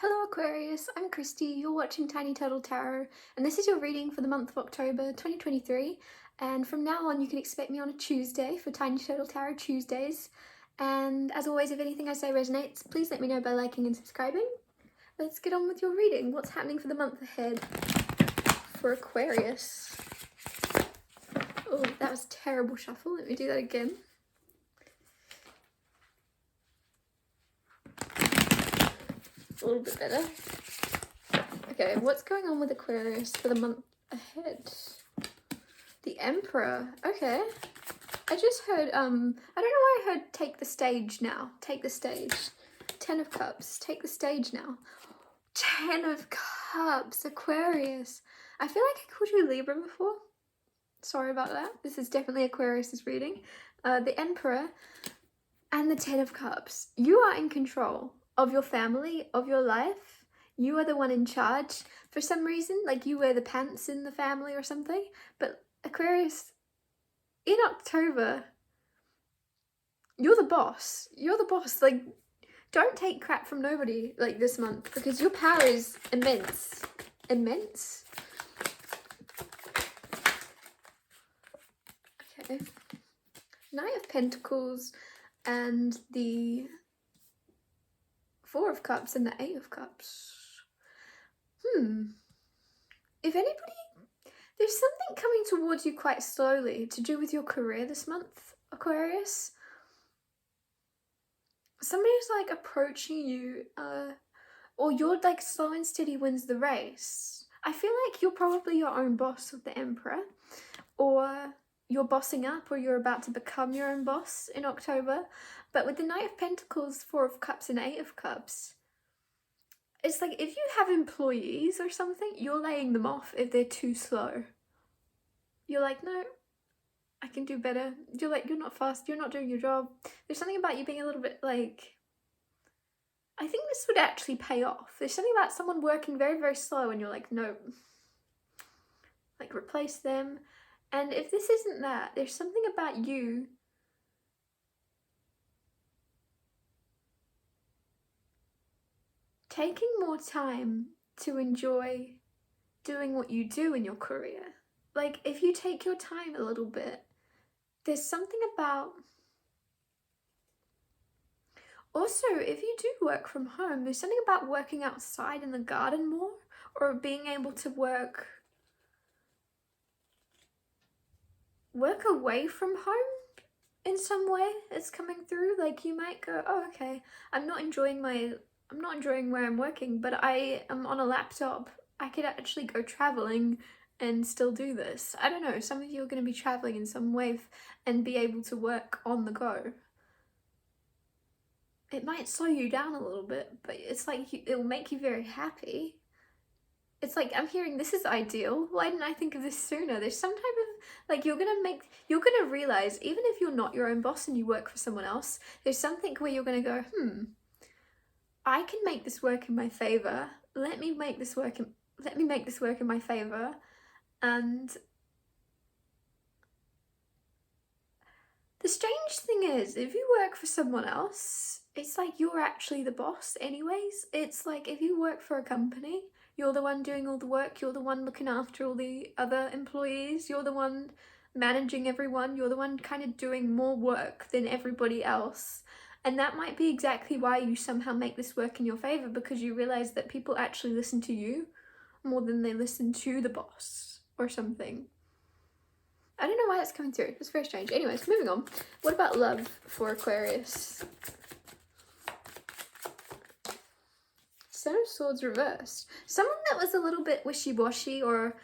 Hello Aquarius, I'm Christy, you're watching Tiny Turtle Tarot, and this is your reading for the month of October 2023, and from now on you can expect me on a Tuesday for Tiny Turtle Tarot Tuesdays, and as always, if anything I say resonates, please let me know by liking and subscribing. Let's get on with your reading. What's happening for the month ahead for Aquarius? Oh, that was a terrible shuffle, let me do that again. A little bit better. Okay, what's going on with Aquarius for the month ahead? The Emperor. Okay. I just heard, I don't know why I heard take the stage now. Take the stage. 10 of Cups. Take the stage now. 10 of Cups. Aquarius. I feel like I called you Libra before. Sorry about that. This is definitely Aquarius's reading. The Emperor and the 10 of Cups. You are in control of your family, of your life. You are the one in charge. For some reason, like you wear the pants in the family or something. But Aquarius, in October, you're the boss. You're the boss. Like, don't take crap from nobody like this month because your power is immense. Immense? Okay. Knight of Pentacles and the Four of Cups and the Eight of Cups. If anybody, there's something coming towards you quite slowly to do with your career this month, Aquarius. Somebody's like approaching you, or you're like slow and steady wins the race. I feel like you're probably your own boss with the Emperor, or you're bossing up, or you're about to become your own boss in October. But with the Knight of Pentacles, Four of Cups and Eight of Cups, it's like if you have employees or something, you're laying them off if they're too slow. You're like, no, I can do better. You're like, you're not fast, you're not doing your job. There's something about you being a little bit like, I think this would actually pay off. There's something about someone working very, very slow and you're like, no. Like, replace them. And if this isn't that, there's something about you taking more time to enjoy doing what you do in your career. Like, if you take your time a little bit, there's something about... Also, if you do work from home, there's something about working outside in the garden more, or being able to work away from home in some way. It's coming through. Like, you might go, oh, okay, I'm not enjoying where I'm working, but I am on a laptop. I could actually go traveling and still do this. I don't know, some of you are going to be traveling in some way and be able to work on the go. It might slow you down a little bit, but it's like it will make you very happy. It's like, I'm hearing this is ideal. Why didn't I think of this sooner? There's some type of, like, you're gonna realize, even if you're not your own boss and you work for someone else, there's something where you're gonna go, I can make this work in my favor. Let me make this work in my favor. And the strange thing is, if you work for someone else, it's like you're actually the boss anyways. It's like if you work for a company, you're the one doing all the work, you're the one looking after all the other employees, you're the one managing everyone, you're the one kind of doing more work than everybody else. And that might be exactly why you somehow make this work in your favor, because you realize that people actually listen to you more than they listen to the boss or something. I don't know why that's coming through. It's very strange. Anyways, moving on. What about love for Aquarius? Seven of Swords reversed. Someone that was a little bit wishy-washy, or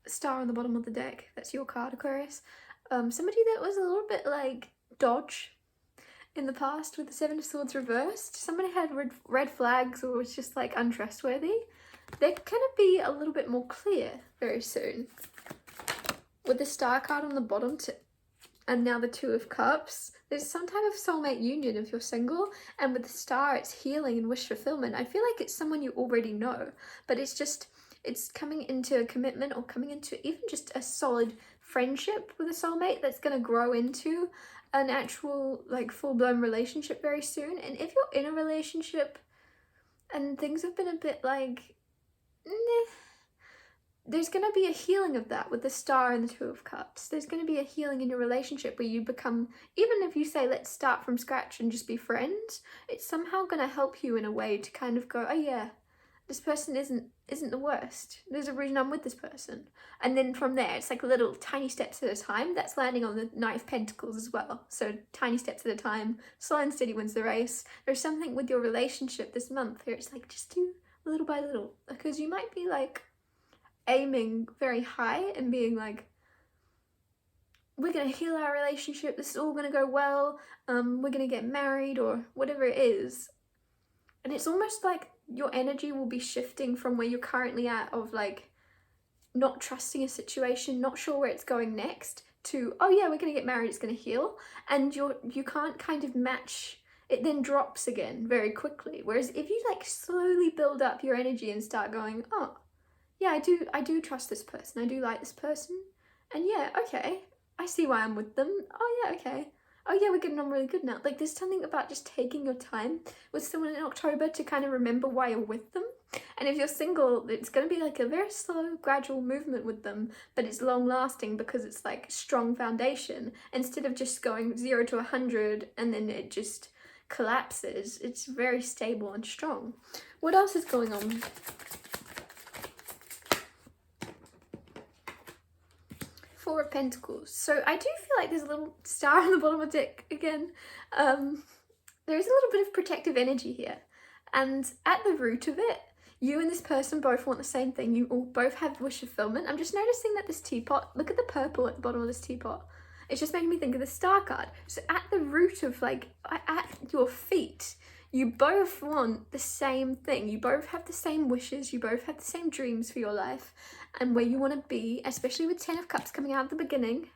star on the bottom of the deck. That's your card, Aquarius. Somebody that was a little bit like dodge in the past with the Seven of Swords reversed. Somebody had red flags or was just like untrustworthy. They're gonna be a little bit more clear very soon. With the Star card on the bottom and now the Two of Cups, there's some type of soulmate union if you're single, and with the Star it's healing and wish fulfillment. I feel like it's someone you already know, but it's coming into a commitment, or coming into even just a solid friendship with a soulmate that's going to grow into an actual like full-blown relationship very soon. And if you're in a relationship, and things have been a bit like, meh. There's going to be a healing of that with the Star and the Two of Cups. There's going to be a healing in your relationship where you become, even if you say let's start from scratch and just be friends, it's somehow going to help you in a way to kind of go, oh yeah, this person isn't the worst. There's a reason I'm with this person. And then from there, it's like little tiny steps at a time. That's landing on the Knight of Pentacles as well. So tiny steps at a time, slow and steady wins the race. There's something with your relationship this month where it's like just do little by little, because you might be like aiming very high and being like, we're gonna heal our relationship, this is all gonna go well, we're gonna get married or whatever it is. And it's almost like your energy will be shifting from where you're currently at of like not trusting a situation, not sure where it's going next, to, oh yeah, we're gonna get married, it's gonna heal. And you can't kind of match, it then drops again very quickly. Whereas if you like slowly build up your energy and start going, oh yeah, I do trust this person, I do like this person, and yeah, okay, I see why I'm with them, oh yeah, okay, oh yeah, we're getting on really good now. Like there's something about just taking your time with someone in October to kind of remember why you're with them. And if you're single, it's going to be like a very slow, gradual movement with them, but it's long lasting because it's like strong foundation. Instead of just going 0 to 100 and then it just collapses, it's very stable and strong. What else is going on? Four of Pentacles. So I do feel like there's a little star on the bottom of the deck again. There's a little bit of protective energy here. And at the root of it, you and this person both want the same thing. You all both have wish fulfillment. I'm just noticing that this teapot, look at the purple at the bottom of this teapot. It's just making me think of the Star card. So at the root of like, at your feet, you both want the same thing. You both have the same wishes. You both have the same dreams for your life and where you want to be, especially with 10 of Cups coming out at the beginning.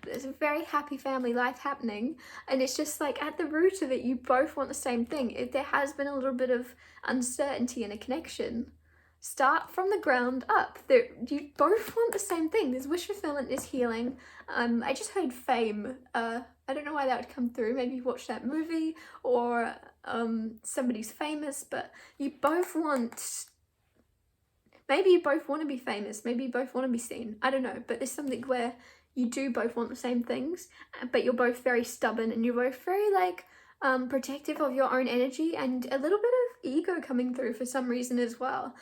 There's a very happy family life happening, and it's just like at the root of it, you both want the same thing. If there has been a little bit of uncertainty in a connection, start from the ground up. You both want the same thing. There's wish fulfillment, there's healing. I just heard fame. I don't know why that would come through. Maybe you watched that movie or somebody's famous, but you both want, maybe you both want to be famous, maybe you both want to be seen. I don't know, but there's something where you do both want the same things, but you're both very stubborn and you're both very like protective of your own energy, and a little bit of ego coming through for some reason as well,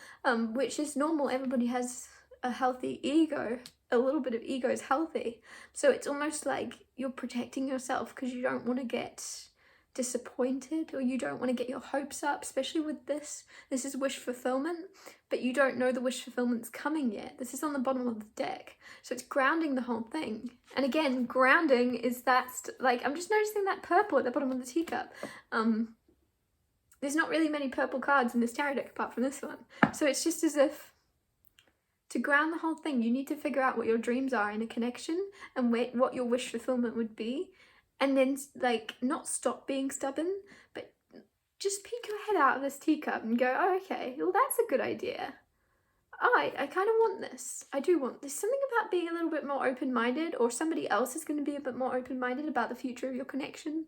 which is normal. Everybody has a healthy ego. A little bit of ego is healthy. So it's almost like you're protecting yourself because you don't want to get disappointed, or you don't want to get your hopes up, especially with this. This is wish fulfillment, but you don't know the wish fulfillment's coming yet. This is on the bottom of the deck, so it's grounding the whole thing. And again, grounding is that like, I'm just noticing that purple at the bottom of the teacup. There's not really many purple cards in this tarot deck apart from this one, so it's just as if to ground the whole thing, you need to figure out what your dreams are in a connection and what your wish fulfillment would be. And then, like, not stop being stubborn, but just peek your head out of this teacup and go, oh, okay, well, that's a good idea. Oh, I kind of want this. I do want this. Something about being a little bit more open-minded, or somebody else is going to be a bit more open-minded about the future of your connection.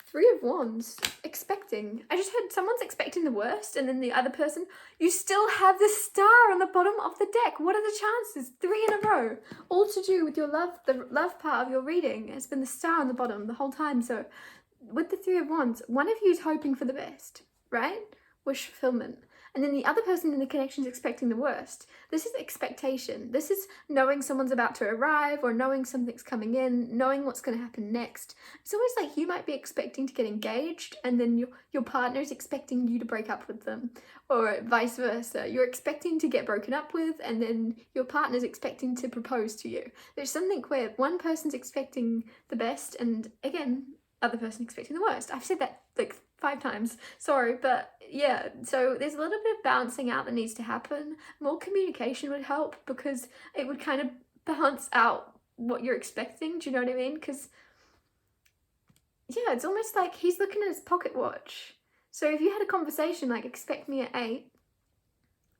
Three of Wands, expecting. I just heard someone's expecting the worst, and then the other person, you still have the star on the bottom of the deck. What are the chances? 3 in a row. All to do with your love. The love part of your reading has been the star on the bottom the whole time. So with the Three of Wands, one of you is hoping for the best, right? Wish fulfillment. And then the other person in the connection is expecting the worst. This is expectation. This is knowing someone's about to arrive, or knowing something's coming in, knowing what's going to happen next. It's always like you might be expecting to get engaged, and then your partner's expecting you to break up with them, or vice versa. You're expecting to get broken up with, and then your partner's expecting to propose to you. There's something where one person's expecting the best, and again, other person expecting the worst. I've said that like 5 times, sorry, but yeah, so there's a little bit of balancing out that needs to happen. More communication would help, because it would kind of balance out what you're expecting. Do you know what I mean? Because yeah, it's almost like he's looking at his pocket watch. So if you had a conversation like, expect me at 8,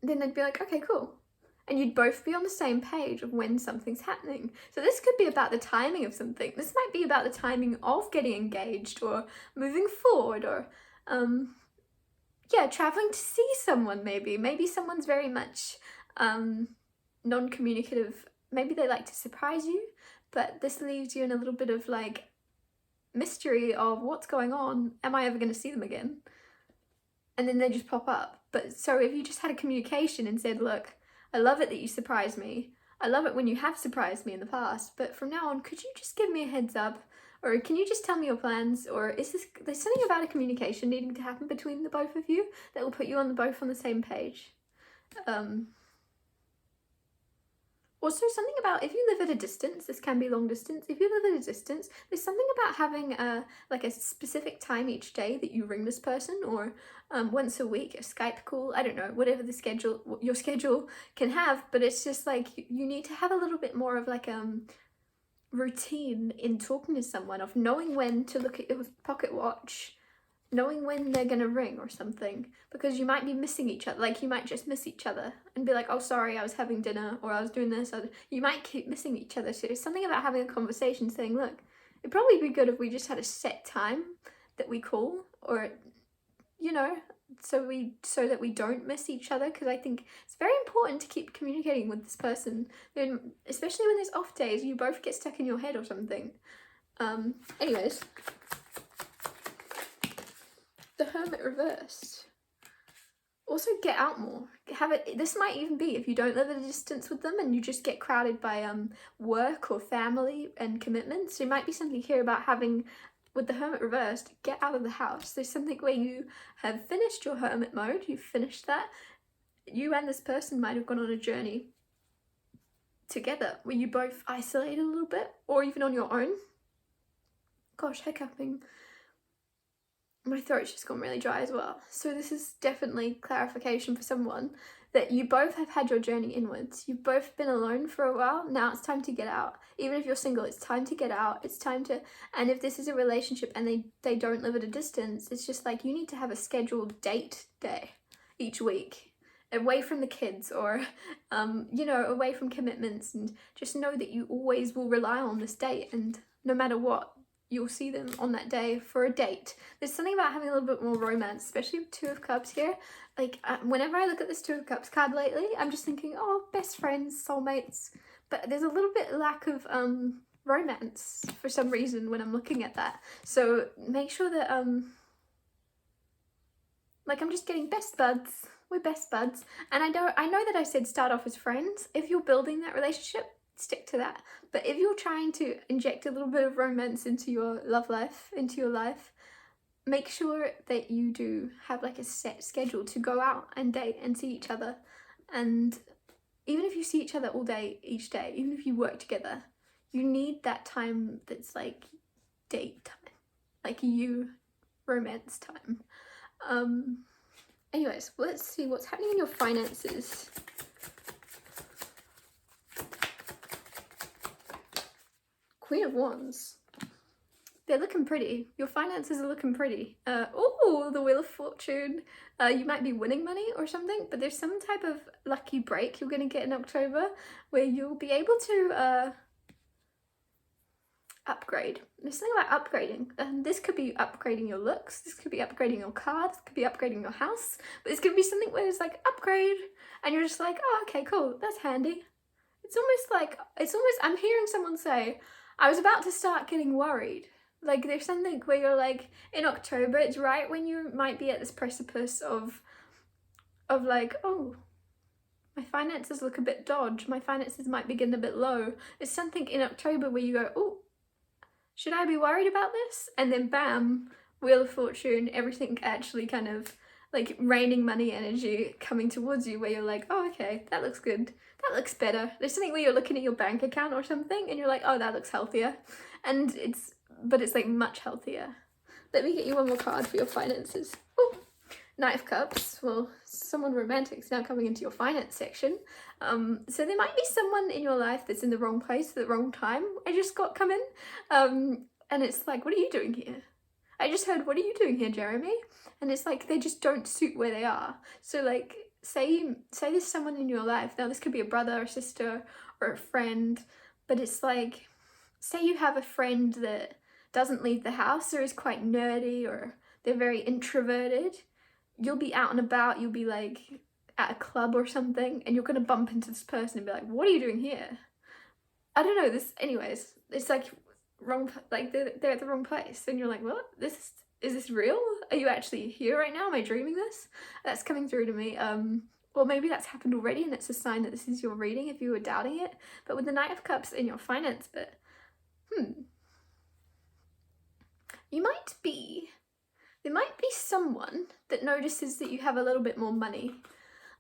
then they'd be like, okay, cool. and you'd both be on the same page of when something's happening. So this could be about the timing of something. This might be about the timing of getting engaged or moving forward, or yeah, traveling to see someone. Maybe someone's very much non-communicative. Maybe they like to surprise you, but this leaves you in a little bit of like mystery of what's going on. Am I ever going to see them again? And then they just pop up. But so if you just had a communication and said, look, I love it that you surprised me. I love it when you have surprised me in the past, but from now on, could you just give me a heads up? Or can you just tell me your plans? Or there's something about a communication needing to happen between the both of you that will put you both on the same page. Also, something about if you live at a distance, this can be long distance. If you live at a distance, there's something about having a specific time each day that you ring this person, or once a week, a Skype call. I don't know, whatever your schedule can have. But it's just like you need to have a little bit more of like routine in talking to someone, of knowing when to look at your pocket watch, knowing when they're gonna ring or something, because you might be missing each other. Like you might just miss each other and be like, oh sorry, I was having dinner, or I was doing this. You might keep missing each other. So it's something about having a conversation saying, look, it'd probably be good if we just had a set time that we call, or you know, so that we don't miss each other, because I think it's very important to keep communicating with this person, then especially when there's off days, you both get stuck in your head or something. Anyways, the Hermit reversed. Also, get out more. This might even be if you don't live at a distance with them and you just get crowded by work or family and commitments. There might be something here about having, with the Hermit reversed, get out of the house. There's something where you have finished your hermit mode, you've finished that. You and this person might have gone on a journey together where you both isolated a little bit, or even on your own. Gosh, hiccuping. My throat's just gone really dry as well. So this is definitely clarification for someone that you both have had your journey inwards. You've both been alone for a while. Now it's time to get out. Even if you're single, it's time to get out. It's time to, and if this is a relationship and they don't live at a distance, it's just like you need to have a scheduled date day each week, away from the kids, or you know, away from commitments, and just know that you always will rely on this date, and no matter what, you'll see them on that day for a date. There's something about having a little bit more romance, especially with Two of Cups here. Like whenever I look at this Two of Cups card lately, I'm just thinking, oh, best friends, soulmates. But there's a little bit lack of romance for some reason when I'm looking at that. So make sure that like I'm just getting best buds. We're best buds. And I know that I said start off as friends. If you're building that relationship, stick to that. But if you're trying to inject a little bit of romance into your love life, into your life, make sure that you do have like a set schedule to go out and date and see each other. And even if you see each other all day, each day, even if you work together, you need that time that's like date time, like you romance time. Anyways, let's see what's happening in your finances. Queen of Wands. They're looking pretty. Your finances are looking pretty. Oh, the Wheel of Fortune. You might be winning money or something, but there's some type of lucky break you're going to get in October where you'll be able to upgrade. There's something about upgrading. This could be upgrading your looks. This could be upgrading your car. This could be upgrading your house. But this could be something where it's like upgrade and you're just like, oh, okay, cool. That's handy. It's almost, I'm hearing someone say, I was about to start getting worried. Like there's something where you're like, in October, it's right when you might be at this precipice of like, oh, my finances look a bit dodgy. My finances might be getting a bit low. It's something in October where you go, oh, should I be worried about this? And then bam, Wheel of Fortune, everything actually kind of like raining money energy coming towards you where you're like, oh, okay, that looks good. That looks better. There's something where you're looking at your bank account or something and you're like, oh, that looks healthier. And it's like much healthier. Let me get you one more card for your finances. Oh, Knight of Cups. Well, someone romantic's now coming into your finance section. So there might be someone in your life that's in the wrong place at the wrong time. I just got come in. And it's like, what are you doing here? I just heard, what are you doing here, Jeremy? And it's like, they just don't suit where they are. So like, say there's someone in your life. Now this could be a brother or sister or a friend, but it's like, say you have a friend that doesn't leave the house or is quite nerdy or they're very introverted. You'll be out and about, you'll be like at a club or something, and you're gonna bump into this person and be like, what are you doing here? I don't know, this, anyways, it's like wrong, like they're at the wrong place, and you're like, what? Is this real? Are you actually here right now? Am I dreaming this? That's coming through to me. Or maybe that's happened already and it's a sign that this is your reading if you were doubting it. But with the Knight of Cups in your finance bit, there might be someone that notices that you have a little bit more money,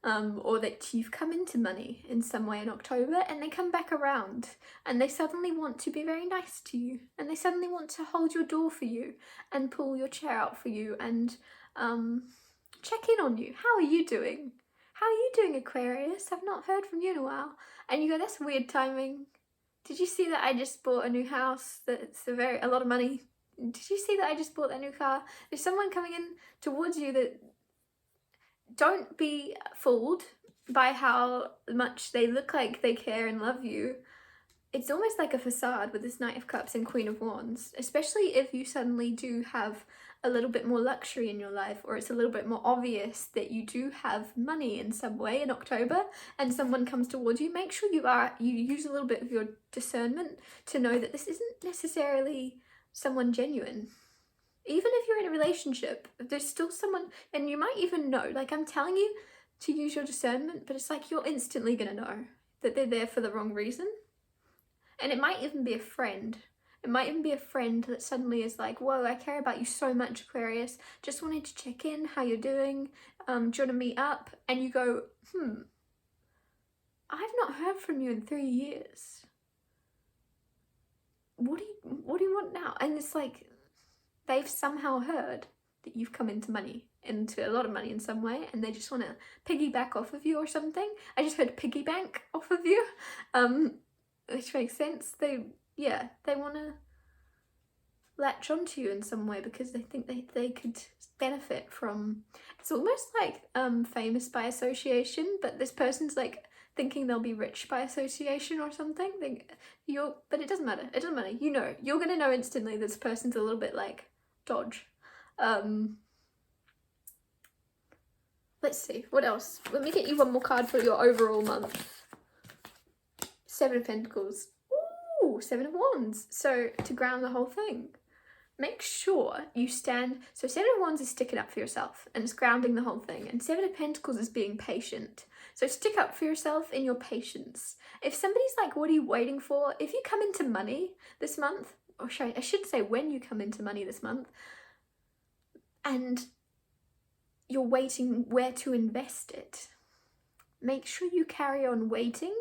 or that you've come into money in some way in October, and they come back around and they suddenly want to be very nice to you, and they suddenly want to hold your door for you and pull your chair out for you and check in on you. How are you doing? How are you doing, Aquarius? I've not heard from you in a while. And you go, that's weird timing. Did you see that I just bought a new house that's a lot of money? Did you see that I just bought that new car? There's someone coming in towards you that, don't be fooled by how much they look like they care and love you. It's almost like a facade with this Knight of Cups and Queen of Wands, especially if you suddenly do have a little bit more luxury in your life, or it's a little bit more obvious that you do have money in some way in October and someone comes towards you. Make sure you use a little bit of your discernment to know that this isn't necessarily someone genuine. Even if you're in a relationship, there's still someone, and you might even know, like I'm telling you to use your discernment, but it's like you're instantly gonna know that they're there for the wrong reason. And it might even be a friend. It might even be a friend that suddenly is like, whoa, I care about you so much, Aquarius. Just wanted to check in, how you're doing. Do you want to meet up? And you go, I've not heard from you in 3 years. What do you want now? And it's like, they've somehow heard that you've come into a lot of money in some way, and they just want to piggyback off of you or something. I just heard piggy bank off of you, which makes sense. They want to latch onto you in some way because they think they could benefit from. It's almost like famous by association, but this person's like thinking they'll be rich by association or something. But it doesn't matter. It doesn't matter. You know, you're gonna know instantly this person's a little bit like dodge. Let's see, what else? Let me get you one more card for your overall month. 7 of Pentacles. Ooh, 7 of Wands. So to ground the whole thing, make sure you stand. So 7 of Wands is sticking up for yourself and it's grounding the whole thing. And 7 of Pentacles is being patient. So stick up for yourself in your patience. If somebody's like, what are you waiting for? If you come into money this month, or I should say when you come into money this month, and you're waiting where to invest it, make sure you carry on waiting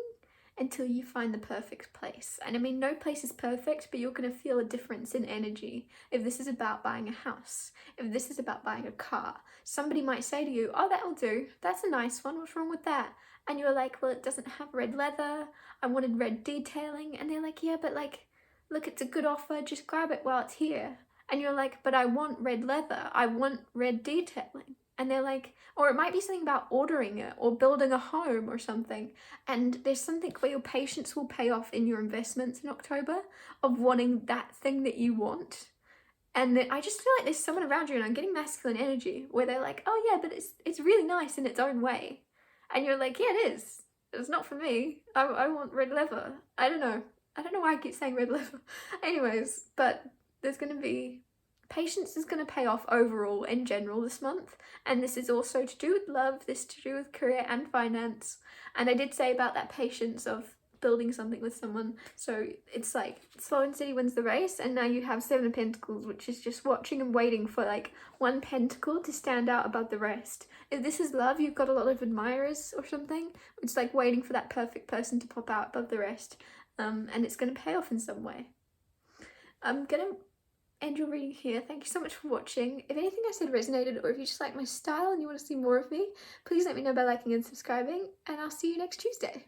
until you find the perfect place. And I mean, no place is perfect, but you're going to feel a difference in energy if this is about buying a house, if this is about buying a car. Somebody might say to you, oh, that'll do, that's a nice one, what's wrong with that? And you're like, well, it doesn't have red leather, I wanted red detailing. And they're like, yeah, but like, look, it's a good offer, just grab it while it's here. And you're like, but I want red leather, I want red detailing. And they're like, or it might be something about ordering it or building a home or something. And there's something where your patience will pay off in your investments in October of wanting that thing that you want. And I just feel like there's someone around you, and I'm getting masculine energy, where they're like, oh yeah, but it's really nice in its own way. And you're like, yeah, it is. It's not for me. I want red leather. I don't know why I keep saying red leather. Anyways, but there's going to be, patience is going to pay off overall in general this month. And this is also to do with love, this to do with career and finance. And I did say about that patience of building something with someone. So it's like slow and steady wins the race. And now you have 7 of Pentacles, which is just watching and waiting for like one pentacle to stand out above the rest. If this is love, you've got a lot of admirers or something. It's like waiting for that perfect person to pop out above the rest. And it's going to pay off in some way. I'm going to end your reading here. Thank you so much for watching. If anything I said resonated, or if you just like my style and you want to see more of me, please let me know by liking and subscribing, and I'll see you next Tuesday.